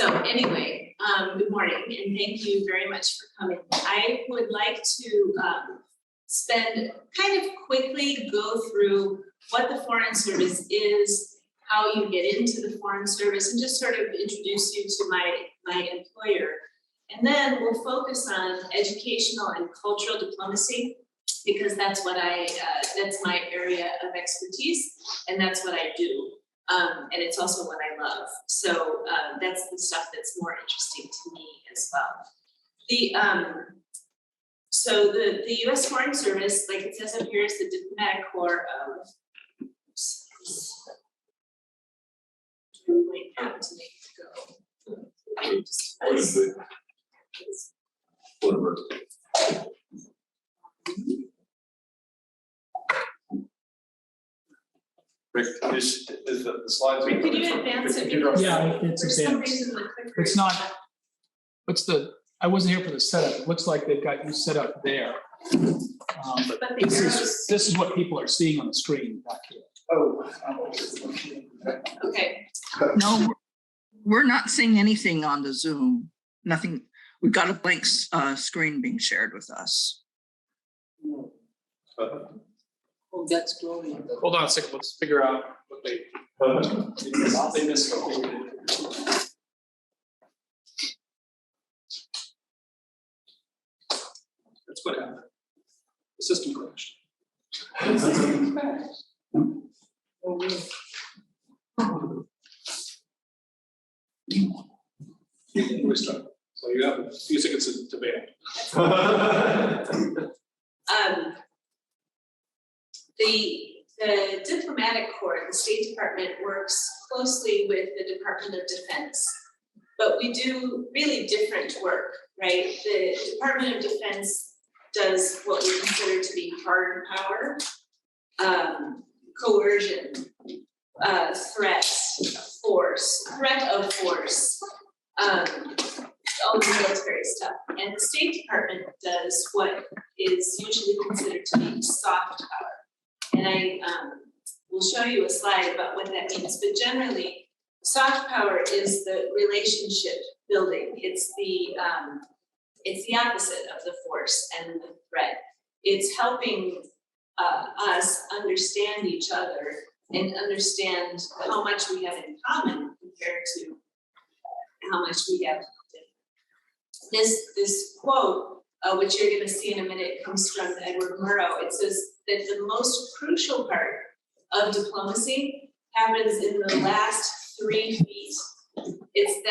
So anyway, good morning and thank you very much for coming. I would like to kind of quickly go through what the Foreign Service is, how you get into the Foreign Service, and just sort of introduce you to my employer. And then we'll focus on educational and cultural diplomacy, because that's what that's my area of expertise, and that's what I do. And it's also what I love. So that's the stuff that's more interesting to me as well. So the U.S. Foreign Service, like it says up here, is the diplomatic corps of. Point out to make it go. Rick, is the slides? Rick, could you advance it? Yeah, it's advanced. It's not. What's the? I wasn't here for the setup. It looks like they've got you set up there. But this is what people are seeing on the screen back here. Oh. Okay. No, we're not seeing anything on the Zoom. Nothing. We've got a blank screen being shared with us. Oh, that's growing. Hold on a second. Let's figure out what they missed. That's what happened. The system crashed. Restart. So you have a few seconds to bail. The diplomatic corps, the State Department, works closely with the Department of Defense, but we do really different work, right? The Department of Defense does what we consider to be hard power, coercion, threat of force, all the military stuff. And the State Department does what is usually considered to be soft power. And I will show you a slide about what that means. But generally, soft power is the relationship building. It's the opposite of the force and the threat. It's helping us understand each other and understand how much we have in common compared to how much we have. This quote, which you're going to see in a minute, comes from Edward Murrow. It says that the most crucial part of diplomacy happens in the last 3 feet. It's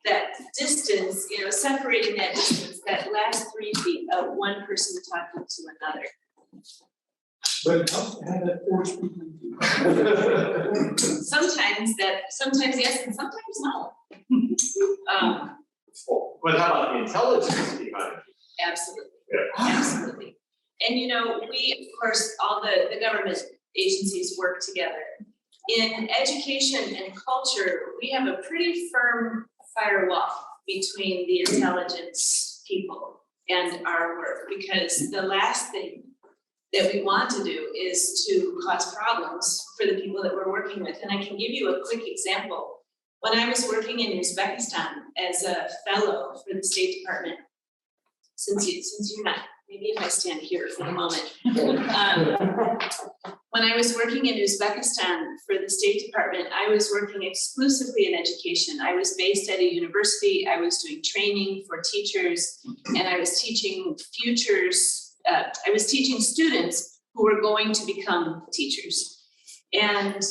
that distance, separating that distance, that last 3 feet of one person talking to another. But how that force people do? Sometimes yes, and sometimes no. But how about the intelligence behind it? Absolutely, absolutely. And we, of course, all the government agencies work together. In education and culture, we have a pretty firm firewall between the intelligence people and our work, because the last thing that we want to do is to cause problems for the people that we're working with. And I can give you a quick example. When I was working in Uzbekistan as a fellow for the State Department, since you're not, maybe if I stand here for a moment. When I was working in Uzbekistan for the State Department, I was working exclusively in education. I was based at a university. I was doing training for teachers, and I was teaching I was teaching students who were going to become teachers. And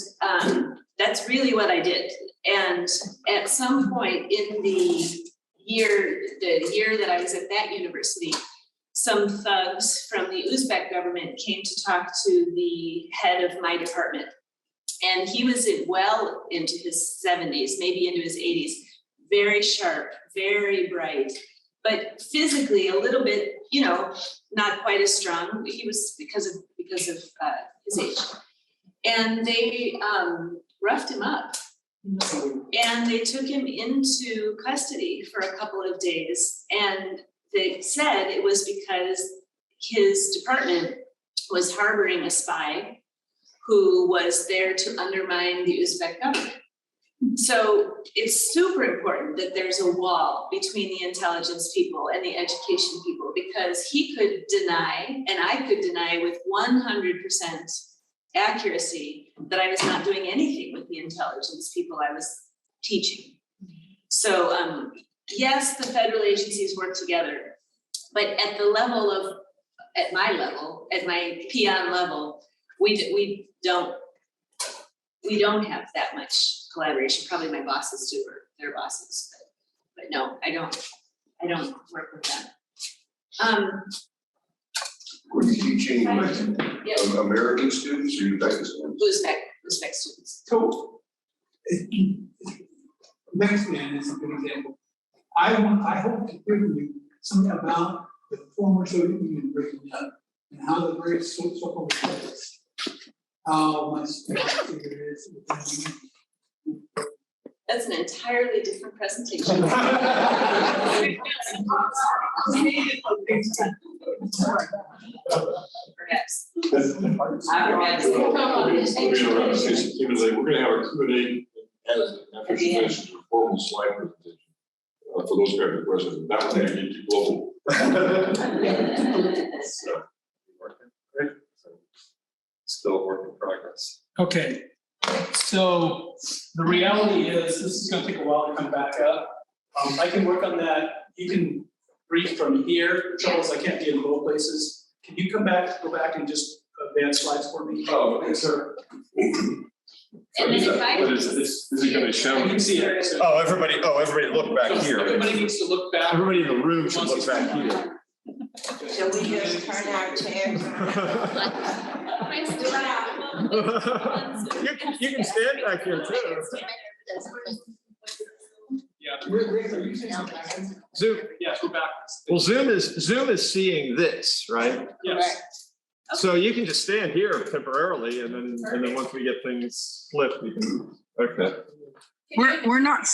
that's really what I did. And at some point in the year that I was at that university, some thugs from the Uzbek government came to talk to the head of my department. And he was well into his 70s, maybe into his 80s, very sharp, very bright, but physically a little bit, not quite as strong. He was because of his age. And they roughed him up. And they took him into custody for a couple of days. And they said it was because his department was harboring a spy who was there to undermine the Uzbek government. So it's super important that there's a wall between the intelligence people and the education people, because he could deny, and I could deny with 100% accuracy that I was not doing anything with the intelligence people I was teaching. So yes, the federal agencies work together, but at the level of, at my level, at my peon level, we don't have that much collaboration. Probably my bosses do, or their bosses, but no, I don't work with them. Were you teaching Yeah. American students or Uzbekistan? Uzbek students. So, Mexican is a good example. I hope to hear from you something about the former Soviet Union breaking up and how the various so-called republics, how much there is within the union. That's an entirely different presentation. Perhaps. We're gonna have a Q&A as after she finishes her formal slide presentation. For those kind of questions, that would get too global. So, great. Still a work in progress. Okay, so the reality is this is gonna take a while to come back up. I can work on that. You can brief from here. The trouble is I can't be in both places. Can you go back and just advance slides for me? Oh, okay, sir. And then if I- What is this? Is it gonna show? You can see it. Oh, everybody look back So here. everybody needs to look back. Everybody in the room should look back here. Shall we just turn our chairs? You can stand back here too. Yeah. Are you saying something? Zoom, Yeah, go back. well, Zoom is seeing this, right? Yes. So you can just stand here temporarily and then once we get things flipped, we can, okay. We're not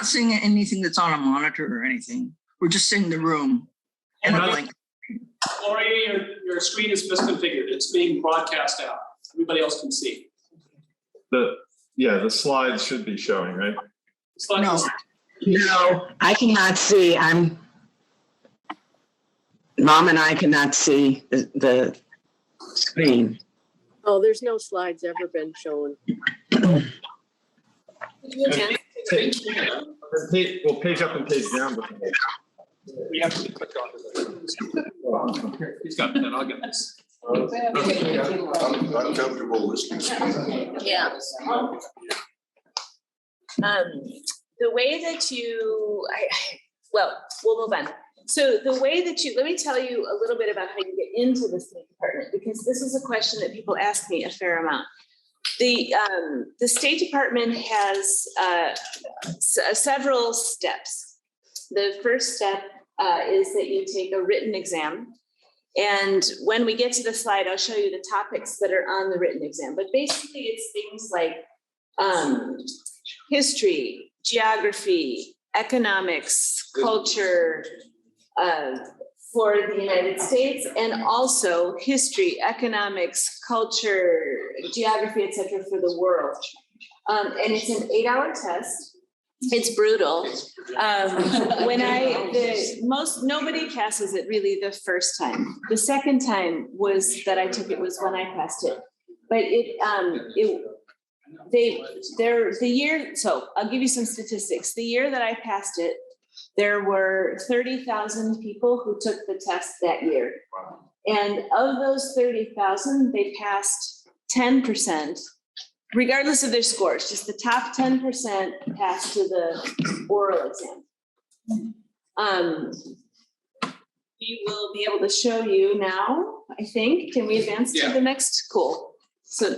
seeing anything that's on a monitor or anything. We're just seeing the room and the link. Gloria, your screen is misconfigured. It's being broadcast out. Everybody else can see. The slides should be showing, right? Slide No. is- No, I cannot see. Mom and I cannot see the screen. Oh, there's no slides ever been shown. Well, page up and page down. We have to click on it. Here, he's got that. I'll get this. I'm comfortable listening. Yeah. The way that you, well, we'll move on. So the way that you, let me tell you a little bit about how you get into the State Department, because this is a question that people ask me a fair amount. The State Department has several steps. The first step is that you take a written exam. And when we get to the slide, I'll show you the topics that are on the written exam. But basically, it's things like history, geography, economics, culture for the United States, and also history, economics, culture, geography, etc. for the world. And it's an 8-hour test. It's brutal. Nobody passes it really the first time. The second time that I took it was when I passed it. But so I'll give you some statistics. The year that I passed it, there were 30,000 people who took the test that year. And of those 30,000, they passed 10%, regardless of their scores, just the top 10% passed to the oral exam. We will be able to show you now, I think. Can we advance to the next? Cool. So,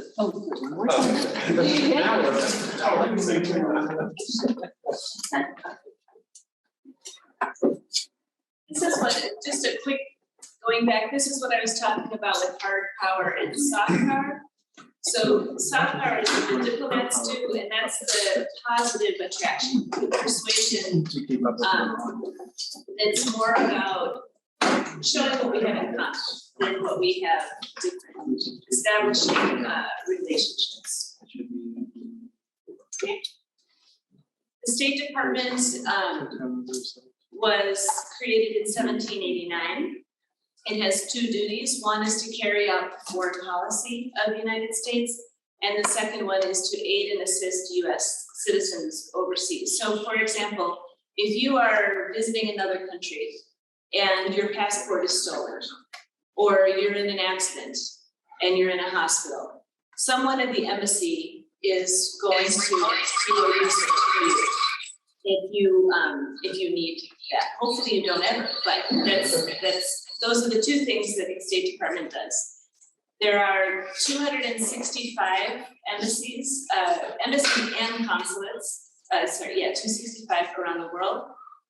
this is what, just a quick, going back, this is what I was talking about with hard power and soft power. So soft power is what the diplomats do, and that's the positive attraction, the persuasion. It's more about showing what we have in common than what we have different, establishing relationships. Okay. The State Department was created in 1789. It has two duties. One is to carry out the foreign policy of the United States, and the second one is to aid and assist US citizens overseas. So for example, if you are visiting another country and your passport is stolen, or you're in an accident and you're in a hospital, someone at the embassy is going to do a research for you if you need that. Hopefully you don't ever, but those are the two things that the State Department does. There are 265 embassies, embassies and consulates, 265 around the world.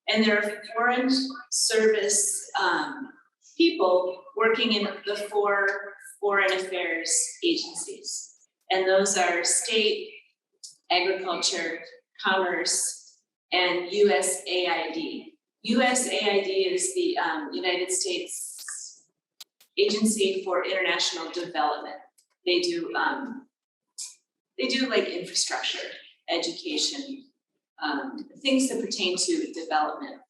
And there are foreign service people working in the 4 foreign affairs agencies. And those are state, agriculture, commerce, and USAID. USAID is the United States Agency for International Development. They do like infrastructure, education, things that pertain to development.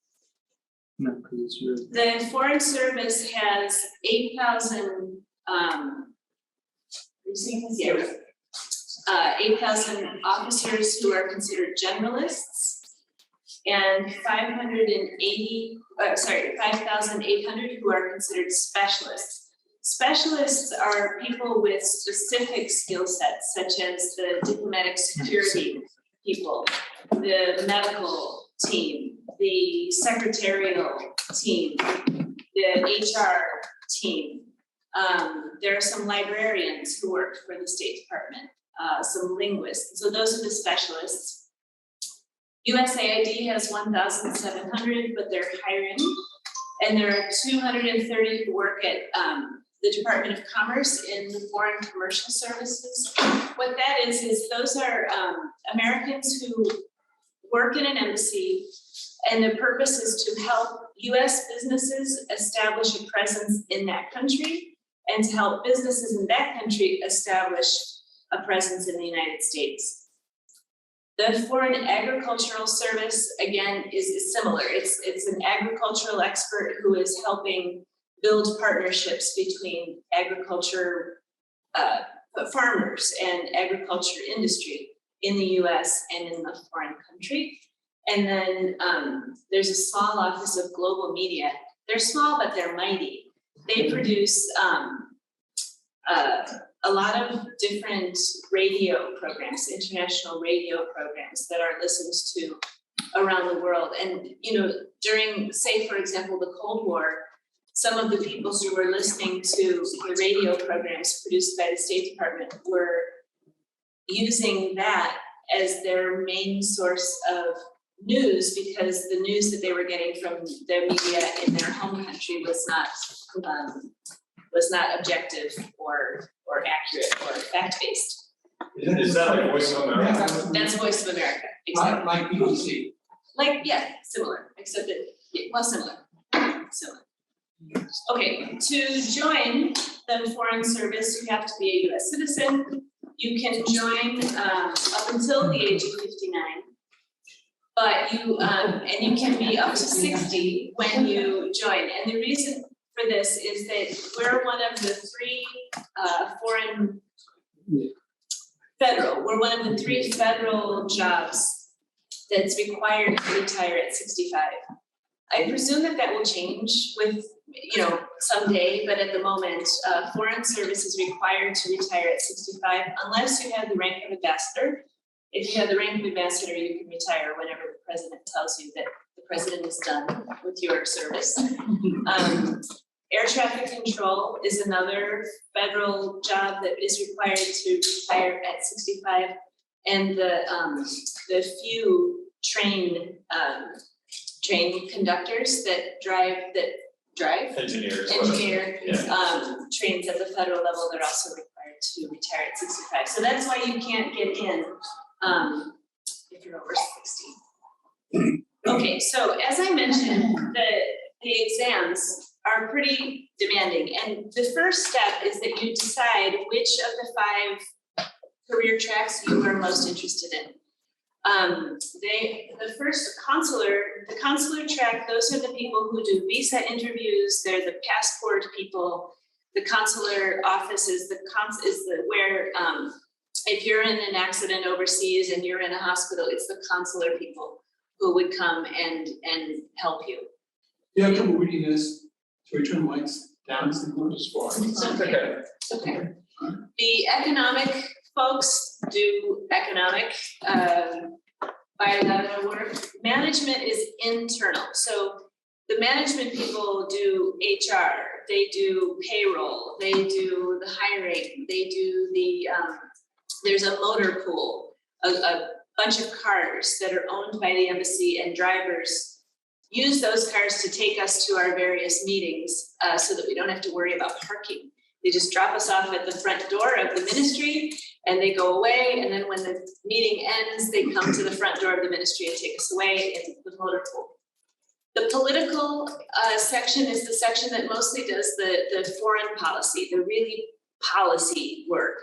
The Foreign Service has 8,000 8,000 officers who are considered generalists, and 5,800 who are considered specialists. Specialists are people with specific skill sets, such as the diplomatic security people, the medical team, the secretarial team, the HR team. There are some librarians who work for the State Department, some linguists. So those are the specialists. USAID has 1,700, but they're hiring. And there are 230 who work at the Department of Commerce in the Foreign Commercial Services. What that is those are Americans who work in an embassy, and the purpose is to help US businesses establish a presence in that country, and to help businesses in that country establish a presence in the United States. The Foreign Agricultural Service, again, is similar. It's an agricultural expert who is helping build partnerships between agriculture farmers and agriculture industry in the US and in the foreign country. And then there's a small office of global media. They're small, but they're mighty. They produce a lot of different radio programs, international radio programs that are listened to around the world. And, during, say, for example, the Cold War, some of the people who were listening to the radio programs produced by the State Department were using that as their main source of news, because the news that they were getting from their media in their home country was not objective or accurate or fact-based. Is that like Voice of America? That's Voice of America, exactly. Like BBC. Similar, except that, similar. Okay, to join the Foreign Service, you have to be a US citizen. You can join up until the age of 59. But you can be up to 60 when you join. And the reason for this is that we're one of the 3 we're one of the 3 federal jobs that's required to retire at 65. I presume that will change with, someday, but at the moment, Foreign Service is required to retire at 65 unless you have the rank of ambassador. If you have the rank of ambassador, you can retire whenever the president tells you that the president is done with your service. Air traffic control is another federal job that is required to retire at 65. And the few train conductors that drive Engineer trains at the federal level, they're also required to retire at 65. So that's why you can't get in if you're over 60. Okay, so as I mentioned, the exams are pretty demanding. And the first step is that you decide which of the 5 career tracks you are most interested in. The consular track, those are the people who do visa interviews, they're the passport people. The consular office is where, if you're in an accident overseas and you're in a hospital, it's the consular people who would come and help you. You have trouble reading this, so we turn the lights down. Okay. Okay. The economic folks do economic bilateral work. Management is internal. So the management people do HR, they do payroll, they do the hiring, they do the, there's a motor pool, a bunch of cars that are owned by the embassy, and drivers use those cars to take us to our various meetings so that we don't have to worry about parking. They just drop us off at the front door of the ministry and they go away. And then when the meeting ends, they come to the front door of the ministry and take us away in the motor pool. The political section is the section that mostly does the foreign policy, the really policy work.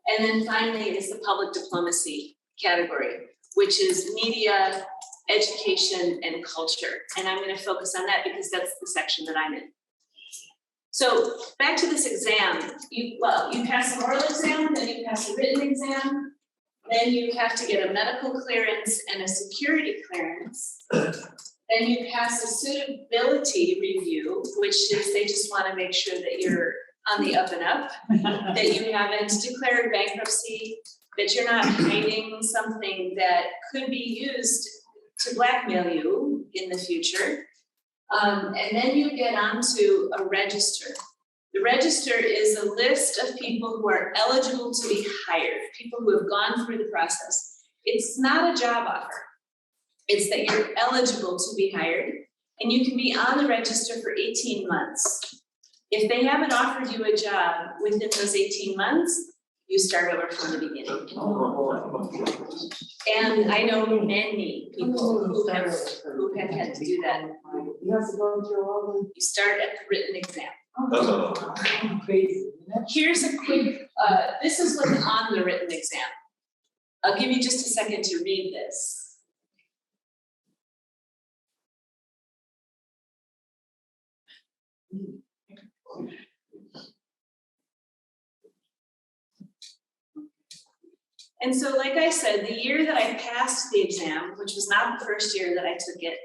And then finally is the public diplomacy category, which is media, education, and culture. And I'm going to focus on that because that's the section that I'm in. So back to this exam, you pass an oral exam, then you pass a written exam, then you have to get a medical clearance and a security clearance. Then you pass a suitability review, which is they just want to make sure that you're on the up and up, that you haven't declared bankruptcy, that you're not hiding something that could be used to blackmail you in the future. And then you get onto a register. The register is a list of people who are eligible to be hired, people who have gone through the process. It's not a job offer. It's that you're eligible to be hired, and you can be on the register for 18 months. If they haven't offered you a job within those 18 months, you start over from the beginning. And I know many people who have had to do that. You start at the written exam. Here's a quick, this is what's on the written exam. I'll give you just a second to read this. And so, like I said, the year that I passed the exam, which was not the first year that I took it,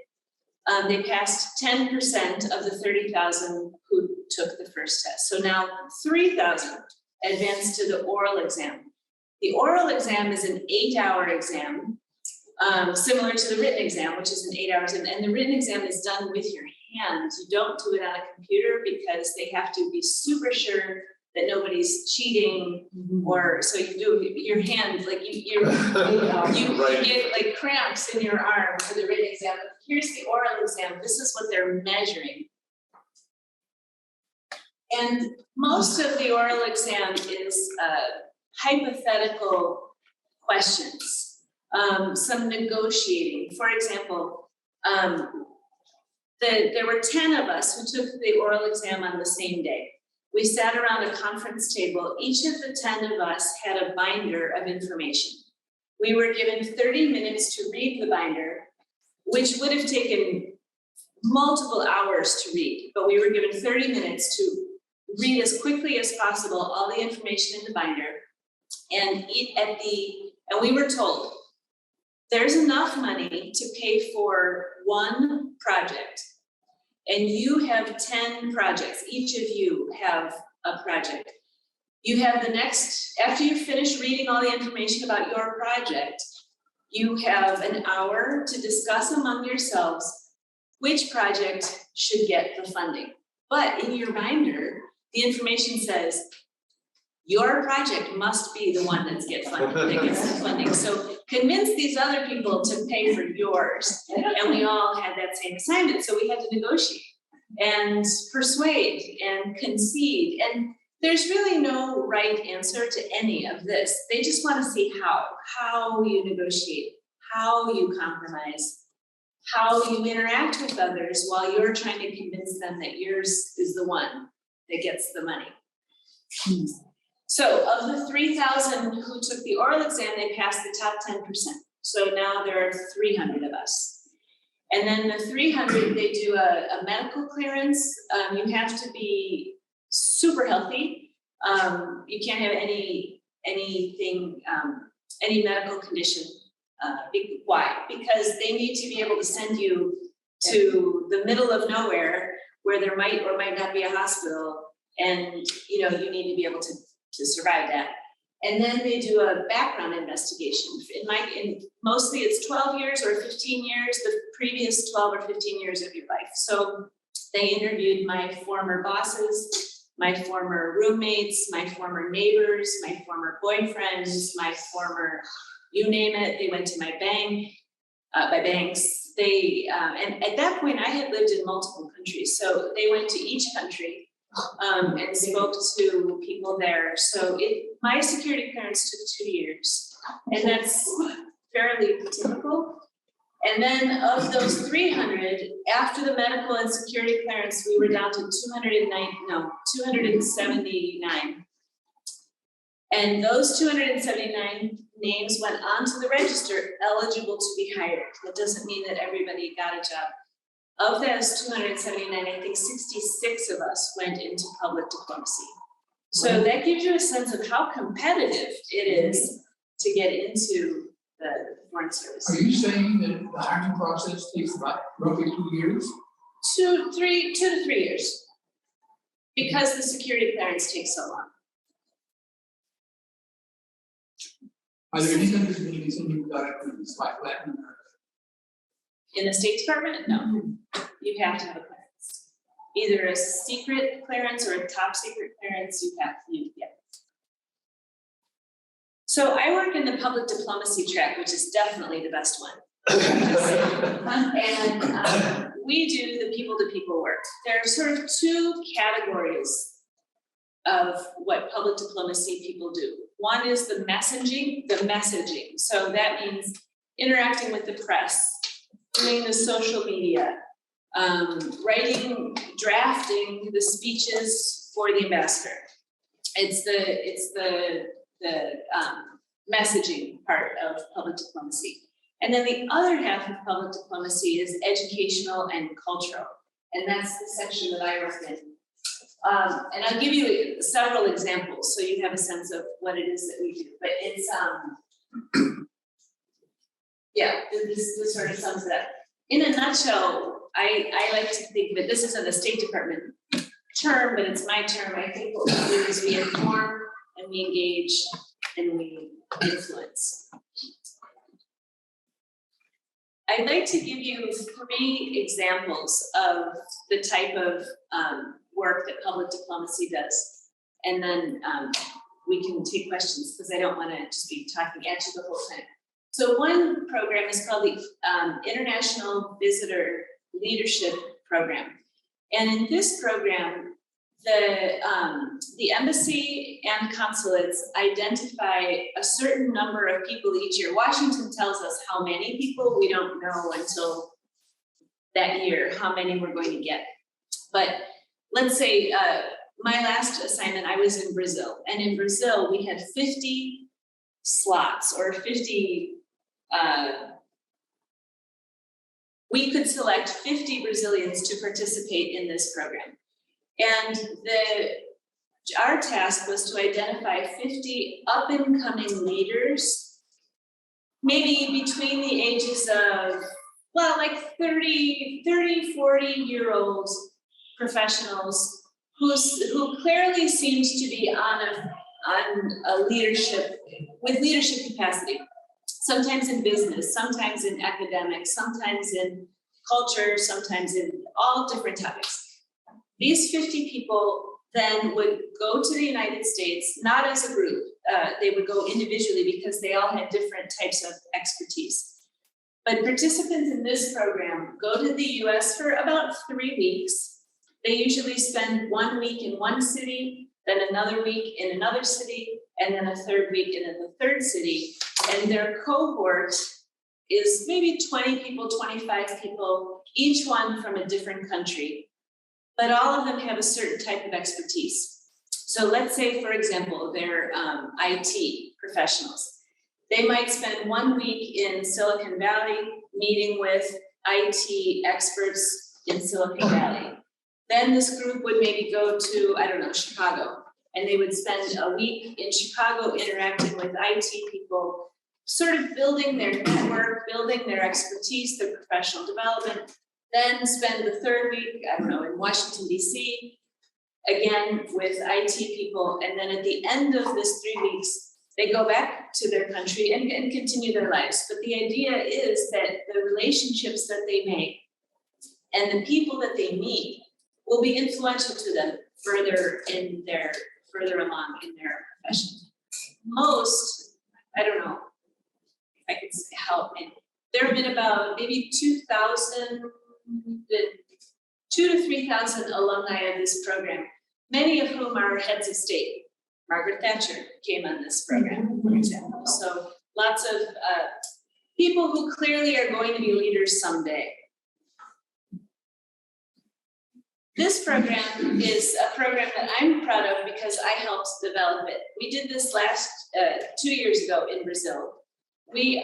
they passed 10% of the 30,000 who took the first test. So now 3,000 advanced to the oral exam. The oral exam is an 8-hour exam, similar to the written exam, which is an 8 hours. And the written exam is done with your hands. You don't do it on a computer because they have to be super sure that nobody's cheating, or so you do your hand, like you get like cramps in your arm for the written exam. Here's the oral exam. This is what they're measuring. And most of the oral exam is hypothetical questions, some negotiating. For example, there were 10 of us who took the oral exam on the same day. We sat around a conference table. Each of the 10 of us had a binder of information. We were given 30 minutes to read the binder, which would have taken multiple hours to read, but we were given 30 minutes to read as quickly as possible all the information in the binder. And we were told, there's enough money to pay for one project. And you have 10 projects, each of you have a project. You have after you finish reading all the information about your project, you have an hour to discuss among yourselves which project should get the funding. But in your binder, the information says, your project must be the one that gets the funding. So convince these other people to pay for yours. And we all had that same assignment. So we had to negotiate and persuade and concede. And there's really no right answer to any of this. They just want to see how you negotiate, how you compromise, how you interact with others while you're trying to convince them that yours is the one that gets the money. So of the 3,000 who took the oral exam, they passed the top 10%. So now there are 300 of us. And then the 300, they do a medical clearance. You have to be super healthy. You can't have any medical condition. Why? Because they need to be able to send you to the middle of nowhere where there might or might not be a hospital, and you need to be able to survive that. And then they do a background investigation. Mostly it's 12 years or 15 years, the previous 12 or 15 years of your life. So they interviewed my former bosses, my former roommates, my former neighbors, my former boyfriends, my former, you name it. They went to my banks. And at that point I had lived in multiple countries. So they went to each country and spoke to people there. So my security clearance took 2 years, and that's fairly typical. And then of those 300, after the medical and security clearance, we were down to 279. And those 279 names went onto the register eligible to be hired. That doesn't mean that everybody got a job. Of those 279, I think 66 of us went into public diplomacy. So that gives you a sense of how competitive it is to get into the foreign service. Are you saying that the hiring process takes about roughly 2 years? 2 to 3 years. Because the security clearance takes so long. Are there any countries that you can you got it like Latin America? In the State Department, no. You have to have a clearance. Either a secret clearance or a top secret clearance, yeah. So I work in the public diplomacy track, which is definitely the best one. And we do the people-to-people work. There are sort of 2 categories of what public diplomacy people do. One is the messaging. So that means interacting with the press, doing the social media, drafting the speeches for the ambassador. It's the messaging part of public diplomacy. And then the other half of public diplomacy is educational and cultural. And that's the section that I work in. And I'll give you several examples so you have a sense of what it is that we do. But it's, this sort of sums it up. In a nutshell, I like to think of it, this isn't a State Department term, but it's my term. I think what we do is we inform and we engage and we influence. I'd like to give you 3 examples of the type of work that public diplomacy does. And then we can take questions because I don't want to just be talking at you the whole time. So one program is called the International Visitor Leadership Program. And in this program, the embassy and consulates identify a certain number of people each year. Washington tells us how many people, we don't know until that year how many we're going to get. But let's say my last assignment, I was in Brazil. And in Brazil, we had 50 slots or 50, we could select 50 Brazilians to participate in this program. And our task was to identify 50 up-and-coming leaders, maybe between the ages of, well, like 30, 40-year-old professionals who clearly seemed to be on a leadership, with leadership capacity, sometimes in business, sometimes in academics, sometimes in culture, sometimes in all different topics. These 50 people then would go to the United States, not as a group, they would go individually because they all had different types of expertise. But participants in this program go to the US for about 3 weeks. They usually spend 1 week in one city, then another week in another city, and then a third week in the third city. And their cohort is maybe 20 people, 25 people, each one from a different country. But all of them have a certain type of expertise. So let's say, for example, they're IT professionals. They might spend 1 week in Silicon Valley meeting with IT experts in Silicon Valley. Then this group would maybe go to, I don't know, Chicago, and they would spend a week in Chicago interacting with IT people, sort of building their network, building their expertise, their professional development. Then spend the 3rd week, I don't know, in Washington, DC, again with IT people. And then at the end of this 3 weeks, they go back to their country and continue their lives. But the idea is that the relationships that they make and the people that they meet will be influential to them further along in their profession. Most, I don't know if I could say help me. There have been about maybe 2,000 to 3,000 alumni of this program, many of whom are heads of state. Margaret Thatcher came on this program, for example. So lots of people who clearly are going to be leaders someday. This program is a program that I'm proud of because I helped develop it. We did this last 2 years ago in Brazil. The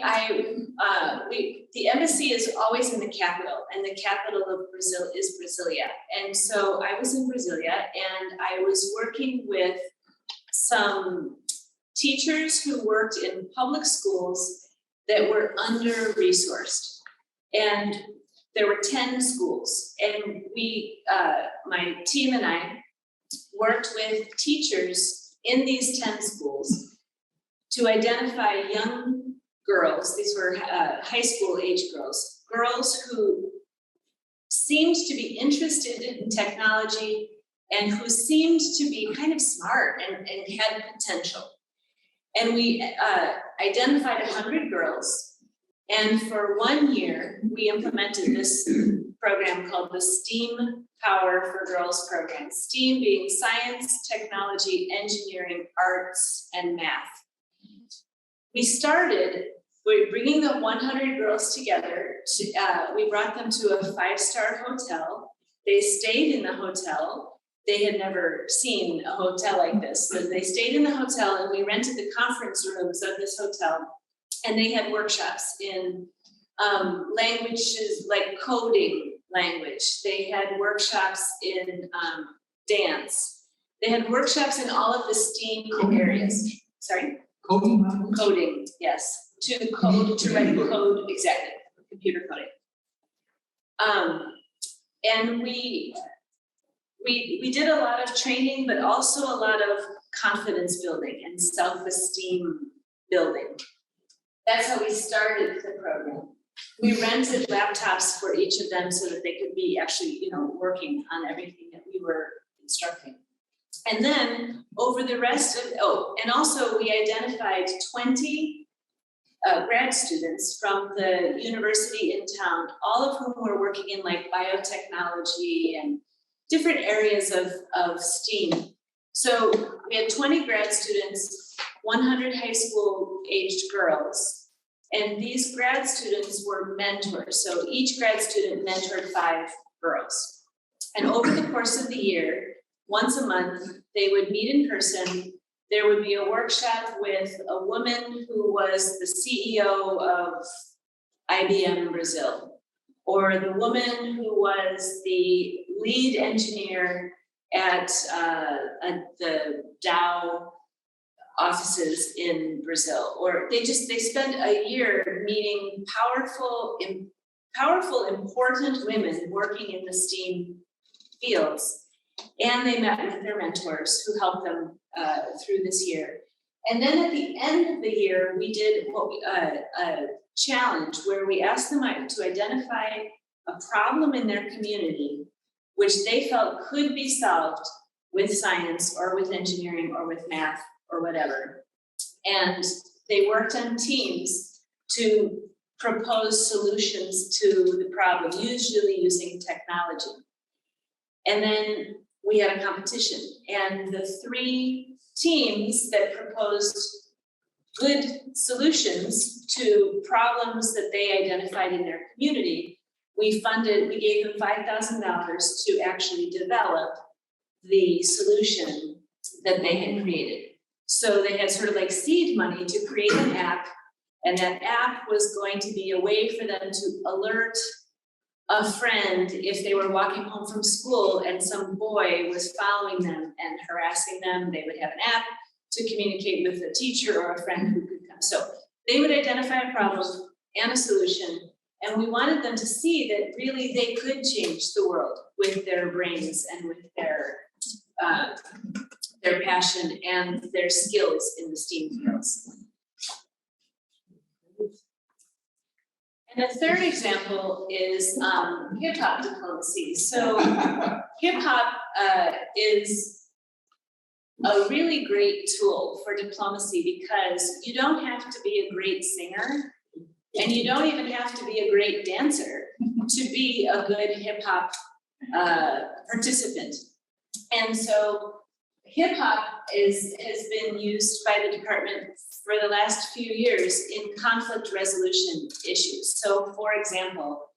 embassy is always in the capital, and the capital of Brazil is Brasilia. And so I was in Brasilia, and I was working with some teachers who worked in public schools that were under-resourced. And there were 10 schools, and my team and I worked with teachers in these 10 schools to identify young girls. These were high school age girls who seemed to be interested in technology and who seemed to be kind of smart and had potential. And we identified 100 girls. And for 1 year, we implemented this program called the STEAM Power for Girls program. STEAM being science, technology, engineering, arts, and math. We started with bringing the 100 girls together. We brought them to a 5-star hotel. They stayed in the hotel. They had never seen a hotel like this. So they stayed in the hotel, and we rented the conference rooms of this hotel. And they had workshops in languages like coding language. They had workshops in dance. They had workshops in all of the STEAM areas. Sorry? Coding? Coding, yes. To write code, exactly, computer coding. And we did a lot of training, but also a lot of confidence building and self-esteem building. That's how we started the program. We rented laptops for each of them so that they could be actually, working on everything that we were instructing. And then over the rest of, and also we identified 20 grad students from the university in town, all of whom were working in like biotechnology and different areas of STEAM. So we had 20 grad students, 100 high school aged girls, and these grad students were mentors. So each grad student mentored 5 girls. And over the course of the year, once a month, they would meet in person. There would be a workshop with a woman who was the CEO of IBM Brazil, or the woman who was the lead engineer at the Dow offices in Brazil, or they spend a year meeting powerful, important women working in the STEAM fields. And they met with their mentors who helped them through this year. And then at the end of the year, we did a challenge where we asked them to identify a problem in their community which they felt could be solved with science or with engineering or with math or whatever. And they worked on teams to propose solutions to the problem, usually using technology. And then we had a competition, and the 3 teams that proposed good solutions to problems that they identified in their community, we gave them $5,000 to actually develop the solution that they had created. So they had sort of like seed money to create an app And that app was going to be a way for them to alert a friend if they were walking home from school and some boy was following them and harassing them. They would have an app to communicate with a teacher or a friend who could come. So they would identify a problem and a solution. And we wanted them to see that really they could change the world with their brains and with their passion and their skills in the STEAM fields. And the third example is HipHop Diplomacy. So HipHop is a really great tool for diplomacy because you don't have to be a great singer and you don't even have to be a great dancer to be a good HipHop participant. And so HipHop has been used by the department for the last few years in conflict resolution issues. So for example,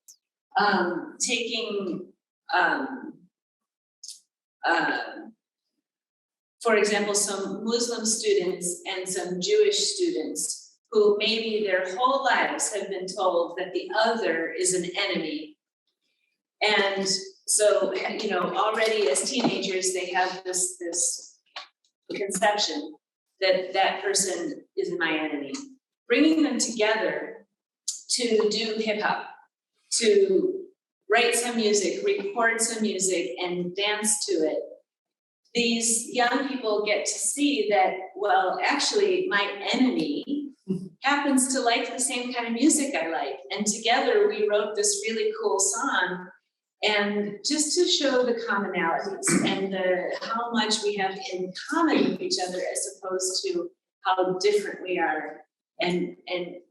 some Muslim students and some Jewish students who maybe their whole lives have been told that the other is an enemy. And so, you know, already as teenagers, they have this conception that that person is my enemy. Bringing them together to do hip hop, to write some music, record some music, and dance to it. These young people get to see that, well, actually, my enemy happens to like the same kind of music I like. And together we wrote this really cool song. And just to show the commonalities and how much we have in common with each other as opposed to how different we are. And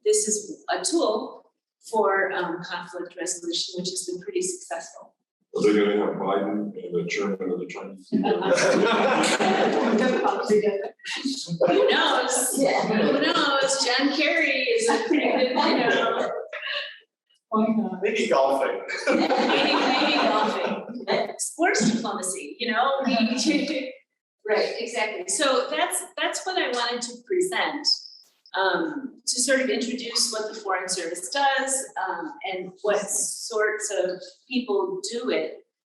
this is a tool for conflict resolution, which has been pretty successful. Are they gonna have Biden and the chairman of the Chinese? Who knows? Who knows? John Kerry is a pretty good, you know. Maybe golfing. Maybe golfing. Sports diplomacy, you know? Right, exactly. So that's what I wanted to present, to sort of introduce what the Foreign Service does, and what sorts of people do it.